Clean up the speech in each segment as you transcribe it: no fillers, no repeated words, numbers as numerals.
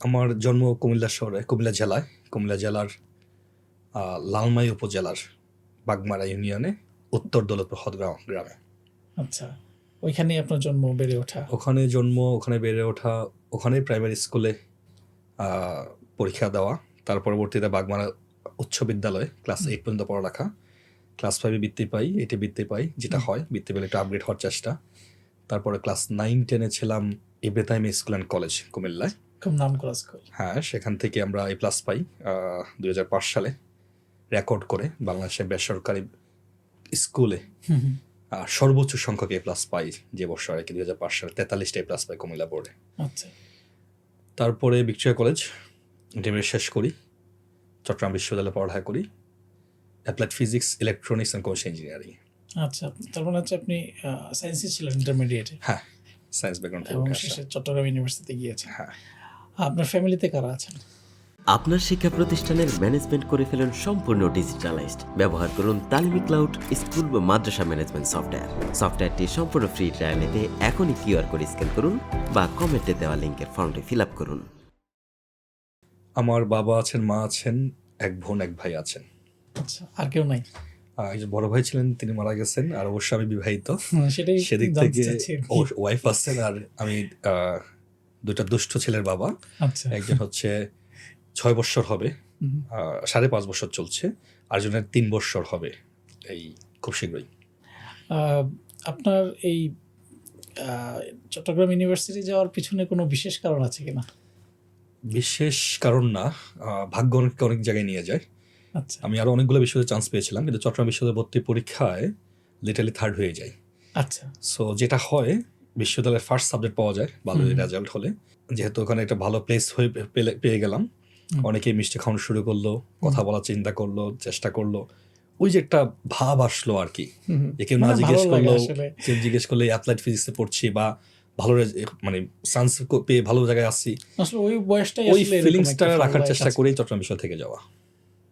আমার জন্ম কুমিল্লা শহরে, কুমিল্লা জেলায়, কুমিল্লা জেলার লালমাই উপজেলার বাগমারা ইউনিয়নে উত্তর দৌলতপুর গ্রামে। আচ্ছা, ওইখানেই আপনার জন্ম, বেড়ে ওঠা? ওখানে জন্ম, ওখানে বেড়ে ওঠা, ওখানেই প্রাইমারি স্কুলে পরীক্ষা দেওয়া, তার পরবর্তীতে বাগমারা উচ্চ বিদ্যালয়ে ক্লাস 8 পর্যন্ত পড়ালেখা। ক্লাস 5-এ বৃত্তি পাই, 8-এ বৃত্তি পাই, যেটা হয় বৃত্তি পেলে একটু আপগ্রেড হওয়ার চেষ্টা। তারপরে ক্লাস 9-10-এ ছিলাম ইব্রাহিম স্কুল অ্যান্ড কলেজ কুমিল্লায়। খুব নাম করা স্কুল। হ্যাঁ, সেখান থেকে আমরা A+ পাই 2005 সালে, রেকর্ড করে বাংলাদেশের বেসরকারি স্কুলে সর্বোচ্চ সংখ্যক A+ পাই যে বছর আর কি, 2005 সালে 43টা A+ পাই কুমিল্লা বোর্ডে। আচ্ছা, তারপরে ভিক্টোরিয়া কলেজ ইন্টারমিডিয়েট শেষ করি, চট্টগ্রাম বিশ্ববিদ্যালয়ে পড়ালেখা করি, applied physics, electronics and commercial engineering. আচ্ছা, তার মানে হচ্ছে আপনি সায়েন্সে ছিলেন ইন্টারমিডিয়েটে? হ্যাঁ, সায়েন্স ব্যাকগ্রাউন্ড থেকে এবং উঠে আসা। শেষে চট্টগ্রাম ইউনিভার্সিটিতে গিয়েছেন। হ্যাঁ। আপনার ফ্যামিলিতে কারা আছেন? আপনার শিক্ষা প্রতিষ্ঠানের ম্যানেজমেন্ট করে ফেলুন সম্পূর্ণ ডিজিটালাইজড। ব্যবহার করুন তালিমি ক্লাউড স্কুল বা মাদ্রাসা ম্যানেজমেন্ট সফটওয়্যার। সফটওয়্যারটি সম্পূর্ণ ফ্রি ট্রায়াল নিতে এখনই QR কোড স্ক্যান করুন বা কমেন্টে দেওয়া লিঙ্কের ফর্মটি ফিল আপ করুন। আমার বাবা আছেন, মা আছেন, এক বোন এক ভাই আছেন। আচ্ছা, আর কেউ নাই? এই যে বড় ভাই ছিলেন, তিনি মারা গেছেন, আর অবশ্য আমি বিবাহিত, সেটাই সেদিক জানতে থেকে চাচ্ছি আর কি। ওয়াইফ আছেন, আর আমি দুইটা দুষ্ট ছেলের বাবা। আচ্ছা, একজন হচ্ছে 6 বছর হবে, 5.5 বছর চলছে, আর জনের 3 বছর হবে এই খুব শীঘ্রই। আপনার এই চট্টগ্রাম ইউনিভার্সিটি যাওয়ার পিছনে কোনো বিশেষ কারণ আছে কিনা? বিশেষ কারণ না, ভাগ্য অনেককে অনেক জায়গায় নিয়ে যায়। আচ্ছা, আমি আরো অনেকগুলো বিশ্ববিদ্যালয়ে চান্স পেয়েছিলাম, কিন্তু চট্টগ্রাম বিশ্ববিদ্যালয়ে ভর্তি পরীক্ষায় লিটারালি 3rd হয়ে যায়। আচ্ছা, সো যেটা হয়, বিশ্ববিদ্যালয়ের ফার্স্ট সাবজেক্ট পাওয়া যায় ভালো রেজাল্ট হলে, যেহেতু ওখানে একটা ভালো প্লেস হয়ে পেয়ে গেলাম, অনেকেই মিষ্টি খাওয়ানো শুরু করলো, কথা বলার চিন্তা করলো, চেষ্টা করলো। ওই যে একটা ভাব আসলো আর কি, যে কেউ না মানে জিজ্ঞেস ভালো লাগে করলো, আসলে। কেউ জিজ্ঞেস করলে অ্যাপ্লাইড ফিজিক্সে পড়ছি বা ভালো মানে চান্স পেয়ে ভালো জায়গায় আসছি, আসলে ওই বয়সটাই ওই আসলে এরকম ফিলিংসটা একটা রাখার ভালো চেষ্টা কাজ করেই করে। চট্টগ্রাম বিশ্ববিদ্যালয় থেকে যাওয়া।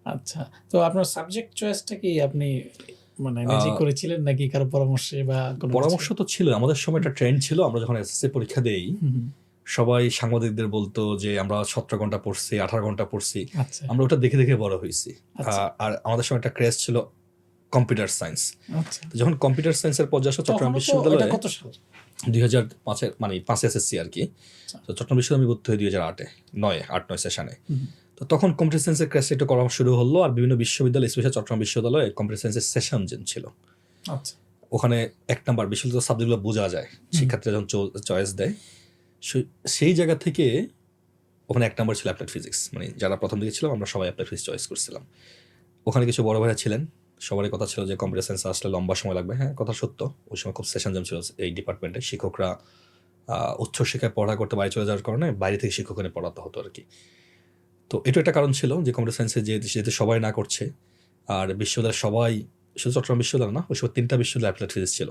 আচ্ছা, তো আপনার সাবজেক্ট চয়েসটা কি আপনি মানে নিজেই করেছিলেন নাকি কারো পরামর্শে বা কোনো কিছু? পরামর্শ তো ছিল, আমাদের সময় একটা ট্রেন্ড ছিল, আমরা যখন এসএসসি পরীক্ষা দেই সবাই সাংবাদিকদের বলতো যে আমরা 17 ঘন্টা পড়ছি, 18 ঘন্টা পড়ছি। আচ্ছা, আমরা ওটা দেখে দেখে বড় হয়েছি। আচ্ছা। আর আমাদের সময় একটা ক্রেজ ছিল কম্পিউটার সায়েন্স। আচ্ছা, যখন কম্পিউটার সায়েন্সের পর্যায়ে আসলো চট্টগ্রাম তখনও তো বিশ্ববিদ্যালয়ে এটা কত সাল? 2005-এর মানে 5 এসএসসি আর কি। তো চট্টগ্রাম বিশ্ববিদ্যালয়ে আমি ভর্তি হই 2008-এ, 8-9 সেশনে। তো তখন কম্পিউটার সায়েন্সের ক্রেজ একটু করা শুরু হলো, আর বিভিন্ন বিশ্ববিদ্যালয়, স্পেশাল চট্টগ্রাম বিশ্ববিদ্যালয়ে কম্পিউটার সায়েন্সের সেশন ছিল। আচ্ছা, ওখানে 1 নাম্বার বিশ্ববিদ্যালয়ের সাবজেক্টগুলো বোঝা যায়, শিক্ষার্থীরা যখন চয়েস দেয়, সেই জায়গা থেকে ওখানে 1 নাম্বার ছিল অ্যাপ্লাইড ফিজিক্স। মানে যারা প্রথম দিকে ছিলাম আমরা সবাই অ্যাপ্লাইড ফিজিক্স চয়েস করছিলাম। ওখানে কিছু বড় ভাইরা ছিলেন, সবারই কথা ছিল যে কম্পিউটার সায়েন্স আসলে লম্বা সময় লাগবে। হ্যাঁ, কথা সত্য, ওই সময় খুব সেশন ছিল এই ডিপার্টমেন্টে। শিক্ষকরা উচ্চশিক্ষায় পড়া করতে বাইরে চলে যাওয়ার কারণে বাইরে থেকে শিক্ষক এনে পড়াতে হতো আর কি। তো এটা একটা কারণ ছিল যে কম্পিউটার সায়েন্সে যেহেতু সবাই না করছে, আর বিশ্ববিদ্যালয়ের সবাই, শুধু চট্টগ্রাম বিশ্ববিদ্যালয় না, ওই সময় 3টা বিশ্ববিদ্যালয় অ্যাপ্লাইড ফিজিক্স ছিল,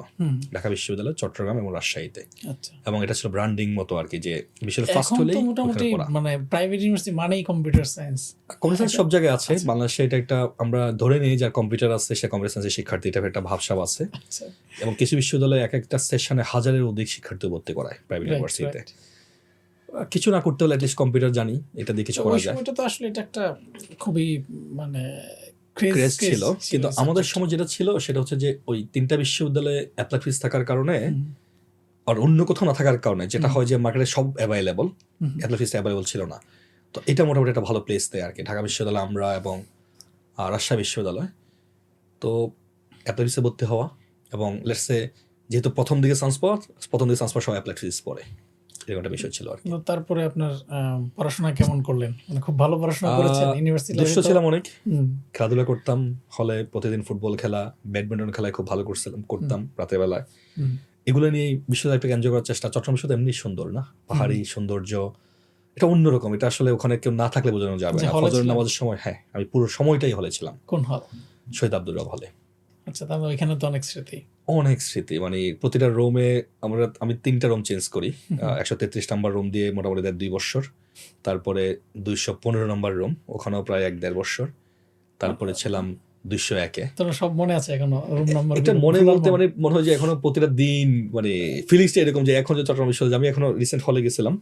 ঢাকা বিশ্ববিদ্যালয়, চট্টগ্রাম এবং রাজশাহীতে। আচ্ছা। এবং এটা ছিল ব্র্যান্ডিং মতো আর কি, যে বিশ্বের ফার্স্ট এখন হলেই তো মোটামুটি পড়া। মানে প্রাইভেট ইউনিভার্সিটি মানেই কম্পিউটার সায়েন্স। কম্পিউটার সায়েন্স সব জায়গায় আছে, বাংলাদেশে এটা একটা আমরা ধরে নিই যার কম্পিউটার আছে সে কম্পিউটার সায়েন্সের শিক্ষার্থী, এটা একটা ভাবসাব আছে। আচ্ছা, এবং কিছু বিশ্ববিদ্যালয়ে এক একটা সেশনে 1000-এর অধিক শিক্ষার্থী ভর্তি করায় প্রাইভেট ইউনিভার্সিটিতে। কিছু না করতে হলে অ্যাটলিস্ট কম্পিউটার জানি, এটা দিয়ে কিছু করা ওই যায়। সময়টা তো আসলে এটা একটা খুবই মানে ক্রেজ ছিল, কিন্তু আমাদের সময় যেটা ছিল সেটা হচ্ছে যে ওই 3টা বিশ্ববিদ্যালয়ে অ্যাপ্লাই ফিস থাকার কারণে আর অন্য কোথাও না থাকার কারণে যেটা হয় যে মার্কেটে সব অ্যাভেলেবল, অ্যাপ্লাই ফিস অ্যাভেলেবল ছিল না। তো এটা মোটামুটি একটা ভালো প্লেস দেয় আর কি, ঢাকা বিশ্ববিদ্যালয় আমরা এবং রাজশাহী বিশ্ববিদ্যালয়। তো অ্যাপ্লাই ফিসে ভর্তি হওয়া, এবং লেটসে যেহেতু প্রথম দিকে চান্স পাওয়া সবাই অ্যাপ্লাই ফিস পড়ে, এরকম একটা বিষয় ছিল আর কি। তারপরে আপনার পড়াশোনা কেমন করলেন? মানে খুব ভালো পড়াশোনা করেছেন? ইউনিভার্সিটি দুষ্ট ছিলাম অনেক, খেলাধুলা করতাম, হলে প্রতিদিন ফুটবল খেলা, ব্যাডমিন্টন খেলায় খুব ভালো করতাম রাতের বেলায়। এগুলো নিয়ে বিশ্ববিদ্যালয়টাকে এনজয় করার চেষ্টা। চট্টগ্রাম বিশ্ববিদ্যালয় এমনি সুন্দর না, পাহাড়ি সৌন্দর্য, এটা অন্যরকম। এটা আসলে ওখানে কেউ না থাকলে বোঝানো যাবে না। ফজরের নামাজের সময়, হ্যাঁ, আমি পুরো সময়টাই হলে ছিলাম। কোন হল? শহীদ আব্দুর রব হলে। আচ্ছা, তাহলে ওইখানে তো অনেক স্মৃতি। অনেক স্মৃতি, মানে প্রতিটা রুমে আমি 3টা রুম চেঞ্জ করি। 133 নম্বর রুম দিয়ে মোটামুটি 2 বছর, তারপরে 215 নম্বর রুম, ওখানেও প্রায় 1-1.5 বছর, তারপরে ছিলাম 201-এ। তোমার সব মনে আছে এখনো রুম নাম্বার? এটা মনে বলতে মানে মনে হয় যে এখনো প্রতিটা দিন মানে ফিলিংসটা এরকম যে এখন যে চট্টগ্রাম বিশ্ববিদ্যালয়, আমি এখনো রিসেন্ট হলে গেছিলাম,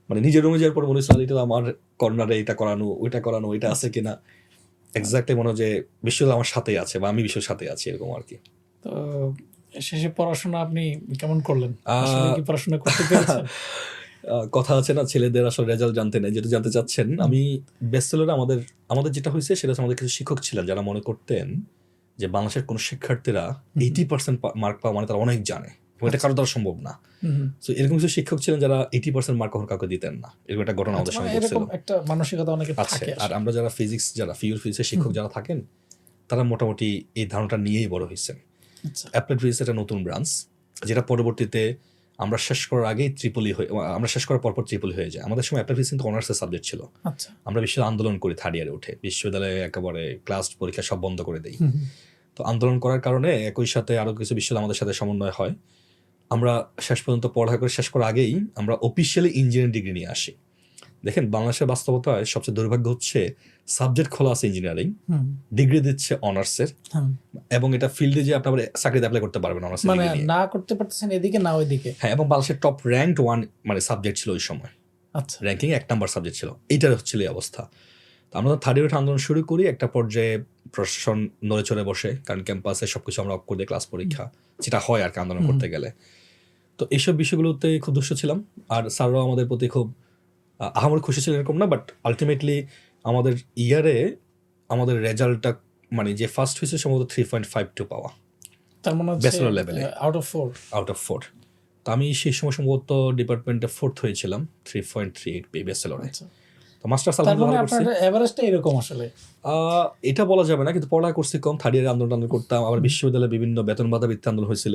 মানে নিজের রুমে যাওয়ার পর মনে হচ্ছিল এটা আমার কর্নারে এটা করানো ওইটা করানো, এটা আছে কিনা এক্স্যাক্টলি মনে হয় যে বিশ্ববিদ্যালয় আমার সাথেই আছে বা আমি বিশ্বের সাথে আছি, এরকম আর কি। তো শেষে পড়াশোনা আপনি কেমন করলেন? আসলে কি পড়াশোনা করতে পেরেছেন? কথা আছে না, ছেলেদের আসলে রেজাল্ট জানতে নেই, যেটা জানতে চাচ্ছেন। আমি ব্যাচেলরে আমাদের যেটা হয়েছে সেটা হচ্ছে আমাদের কিছু শিক্ষক ছিলেন যারা মনে করতেন যে বাংলাদেশের কোনো শিক্ষার্থীরা 80% মার্ক পাওয়া মানে তারা অনেক জানে, এটা কারো দ্বারা সম্ভব না। তো এরকম কিছু শিক্ষক ছিলেন যারা 80% মার্ক কখনো কাউকে দিতেন না, এরকম একটা ঘটনা আমাদের সঙ্গে ঘটছিল। এরকম একটা মানসিকতা অনেকে আচ্ছা, থাকে। আর আমরা যারা ফিজিক্স, যারা ফিজিক্সের শিক্ষক যারা থাকেন, তারা মোটামুটি এই ধারণাটা নিয়েই বড় হয়েছেন। অ্যাপ্লাইড ফিজিক্স একটা নতুন ব্রাঞ্চ, যেটা পরবর্তীতে আমরা শেষ করার আগেই আমরা শেষ করার পরপর ট্রিপলি হয়ে যায়। আমাদের সময় অ্যাপ্লাইড ফিজিক্স কিন্তু অনার্সের সাবজেক্ট ছিল। আচ্ছা, আমরা বিশ্ববিদ্যালয়ে আন্দোলন করি থার্ড ইয়ারে উঠে, বিশ্ববিদ্যালয়ে একেবারে ক্লাস পরীক্ষা সব বন্ধ করে দেই। তো আন্দোলন করার কারণে একই সাথে আরো কিছু বিশ্ববিদ্যালয় আমাদের সাথে সমন্বয় হয়। আমরা শেষ পর্যন্ত পড়ালেখা করে শেষ করার আগেই আমরা অফিসিয়ালি ইঞ্জিনিয়ারিং ডিগ্রি নিয়ে আসি। দেখেন, বাংলাদেশের বাস্তবতায় সবচেয়ে দুর্ভাগ্য হচ্ছে সাবজেক্ট খোলা আছে ইঞ্জিনিয়ারিং, ডিগ্রি দিচ্ছে অনার্সের, এবং এটা ফিল্ডে যে আপনি চাকরিতে অ্যাপ্লাই করতে পারবেন অনার্সের মানে না করতে পারতেছেন এদিকে না ওইদিকে। হ্যাঁ, এবং বাংলাদেশের টপ র্যাঙ্কড ওয়ান মানে সাবজেক্ট ছিল ওই সময়। আচ্ছা, র্যাঙ্কিং 1 নাম্বার সাবজেক্ট ছিল, এইটার হচ্ছিল এই অবস্থা। তো আমরা থার্ড ইয়ার আন্দোলন শুরু করি, একটা পর্যায়ে প্রশাসন নড়ে চড়ে বসে, কারণ ক্যাম্পাসে সবকিছু আমরা অফ করে দিই, ক্লাস পরিক্ষা যেটা হয় আর কি আন্দোলন করতে গেলে। তো এইসব বিষয়গুলোতে খুব দুষ্ট ছিলাম, আর স্যাররাও আমাদের প্রতি খুব আহামরি খুশি ছিলেন এরকম না, বাট আলটিমেটলি আমাদের ইয়ারে আমাদের রেজাল্টটা মানে যে ফার্স্ট হয়েছে সম্ভবত 3.52 পাওয়া, তার মানে ব্যাচেলর লেভেলে আউট অফ 4। তো আমি সেই সময় সম্ভবত ডিপার্টমেন্টে 4th হয়েছিলাম, 3.38 পেয়ে ব্যাচেলরে। তো মাস্টার্স আলহামদুলিল্লাহ ভালো করছি। আপনার এভারেজটা এরকম আসলে এটা বলা যাবে না, কিন্তু পড়ালেখা করছি কম। থার্ড ইয়ারে আন্দোলন করতাম, আবার বিশ্ববিদ্যালয়ে বিভিন্ন বেতন ভাতা বৃত্তি আন্দোলন হয়েছিল,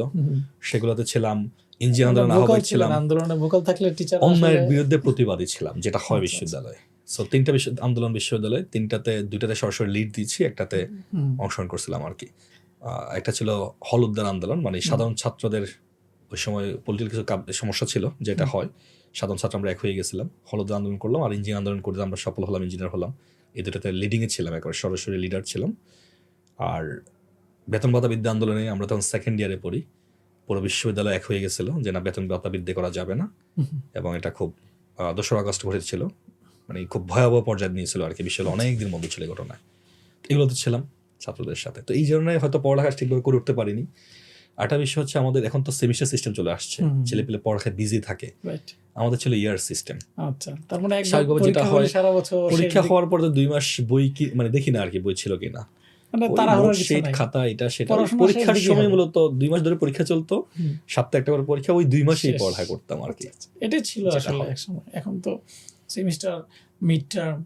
সেগুলোতে ছিলাম। ইঞ্জিনিয়ার আন্দোলন আহ্বায়ক ছিলাম, আন্দোলনে ভোকাল থাকলে টিচার অন্যায়ের বিরুদ্ধে প্রতিবাদী ছিলাম, যেটা হয় বিশ্ববিদ্যালয়ে। সো 3টা আন্দোলন বিশ্ববিদ্যালয়ে, 2টাতে সরাসরি লিড দিচ্ছি, একটাতে অংশগ্রহণ করছিলাম আর কি। একটা ছিল হলুদ্দার আন্দোলন, মানে সাধারণ ছাত্রদের ওই সময় পলিটিক্যাল কিছু সমস্যা ছিল, যেটা হয় সাধারণ ছাত্র আমরা এক হয়ে গেছিলাম, হলুদ্দার আন্দোলন করলাম। আর ইঞ্জিনিয়ার আন্দোলন করে আমরা সফল হলাম, ইঞ্জিনিয়ার হলাম। এই দুটাতে লিডিংয়ে ছিলাম, একবার সরাসরি লিডার ছিলাম। আর বেতন ভাতা বৃদ্ধি আন্দোলনে আমরা তখন সেকেন্ড ইয়ারে পড়ি, পুরো বিশ্ববিদ্যালয় এক হয়ে গেছিল যে না, বেতন ভাতা বৃদ্ধি করা যাবে না, এবং এটা খুব 2 আগস্ট ঘটেছিল, মানে খুব ভয়াবহ পর্যায়ে নিয়েছিল আর কি, বিশ্ববিদ্যালয় অনেক দিন বন্ধ ছিল এই ঘটনায়। এগুলোতে ছিলাম ছাত্রদের সাথে। তো এই জন্য হয়তো পড়ালেখা ঠিকভাবে করে উঠতে পারিনি। আরেকটা বিষয় হচ্ছে, আমাদের এখন তো সেমিস্টার সিস্টেম চলে আসছে, ছেলেপেলে পড়ালেখায় বিজি থাকে, আমাদের ছিল ইয়ার সিস্টেম। আচ্ছা, তার মানে স্বাভাবিকভাবে যেটা হয় সারা বছর পরীক্ষা হওয়ার পর 2 মাস বই কি মানে দেখি না আর কি, বই ছিল কিনা, মানে তাড়াহুড়োর কিছু নাই, খাতা এটা সেটা। পরীক্ষার সময় মূলত 2 মাস ধরে পরীক্ষা চলতো, সপ্তাহে একটা করে পরীক্ষা, ওই 2 মাসেই পড়ালেখা করতাম আর কি। এটাই ছিল আসলে এক সময়। এখন তো সেমিস্টার, মিড টার্ম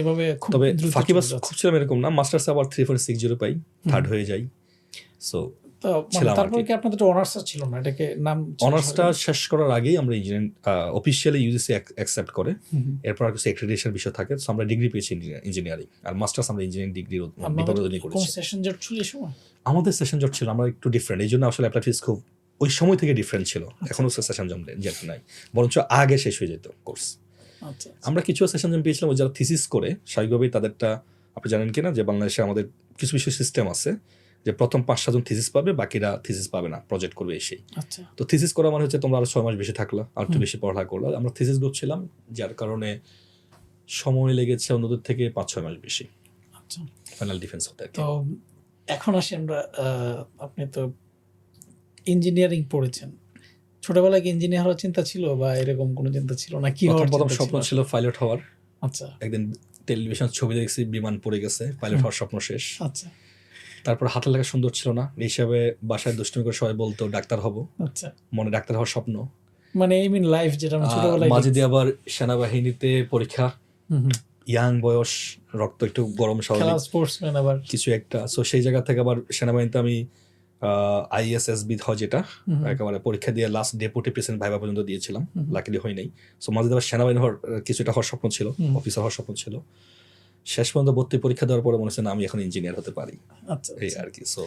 এভাবে খুব তবে দ্রুত ফাঁকিবাজ খুব ছিলাম এরকম না, মাস্টার্সে আবার 3.60 পাই, থার্ড হয়ে যাই। সো তো তারপরে কি আপনাদের অনার্স ছিল না? এটাকে নাম অনার্সটা শেষ করার আগেই আমরা ইঞ্জিনিয়ারিং অফিসিয়ালি ইউজিসি অ্যাকসেপ্ট করে, এরপর কিছু অ্যাক্রেডিটেশন বিষয় থাকে। সো আমরা ডিগ্রি পেয়েছি ইঞ্জিনিয়ারিং, আর মাস্টার্স আমরা ইঞ্জিনিয়ারিং ডিগ্রি বিভাগে করেছি। সেশন জট ছিল এই সময়? আমাদের সেশন জট ছিল, আমরা একটু ডিফারেন্ট, এই জন্য আসলে অ্যাপ্লাইড ফিজিক্স খুব ওই সময় থেকে ডিফারেন্ট ছিল। এখনো সেশন জট নাই, বরঞ্চ আগে শেষ হয়ে যেত কোর্স। আচ্ছা, আমরা কিছু সেশন জম পেয়েছিলাম যারা থিসিস করে, স্বাভাবিকভাবেই তাদেরটা আপনি জানেন কিনা যে বাংলাদেশে আমাদের কিছু কিছু সিস্টেম আছে যে প্রথম 5-7 জন থিসিস পাবে, বাকিরা থিসিস পাবে না, প্রজেক্ট করবে এসেই। আচ্ছা, তো থিসিস করা মানে হচ্ছে তোমরা আরো 6 মাস বেশি থাকলো, আর একটু বেশি পড়ালেখা করলো। আমরা থিসিস করছিলাম, যার কারণে সময় লেগেছে অন্যদের থেকে 5-6 মাস বেশি। আচ্ছা, ফাইনাল ডিফেন্স হতে। তো এখন আসি আমরা, আপনি তো ইঞ্জিনিয়ারিং পড়েছেন, ছোটবেলায় কি ইঞ্জিনিয়ার হওয়ার চিন্তা ছিল বা এরকম কোনো চিন্তা ছিল না? কি প্রথম স্বপ্ন ছিল পাইলট হওয়ার। আচ্ছা, একদিন টেলিভিশন ছবি দেখছি, বিমান পড়ে গেছে, পাইলট হওয়ার স্বপ্ন শেষ। আচ্ছা, তারপর হাতের লেখা সুন্দর ছিল না, এই হিসাবে বাসায় দুষ্টুমি করে সবাই বলতো ডাক্তার হব, আচ্ছা, মনে ডাক্তার হওয়ার স্বপ্ন। মানে এই মিন লাইফ যেটা আমি ছোটবেলায় মাঝে দিয়ে আবার সেনাবাহিনীতে পরীক্ষা, ইয়াং বয়স, রক্ত একটু গরম, স্বাভাবিক স্পোর্টসম্যান আবার কিছু একটা। সো সেই জায়গা থেকে আবার সেনাবাহিনীতে আমি আইএসএসবি হয় যেটা, একেবারে পরীক্ষা দিয়ে লাস্ট ডেপুটি প্রেসিডেন্ট ভাইবা পর্যন্ত দিয়েছিলাম, লাকিলি হয় নাই। সো মাঝে আবার সেনাবাহিনী হওয়ার কিছুটা হওয়ার স্বপ্ন ছিল, অফিসার হওয়ার স্বপ্ন ছিল। শেষ পর্যন্ত ভর্তি পরীক্ষা দেওয়ার পরে মনে হচ্ছে না, আমি এখন ইঞ্জিনিয়ার হতে পারি, আচ্ছা এই আর কি। সো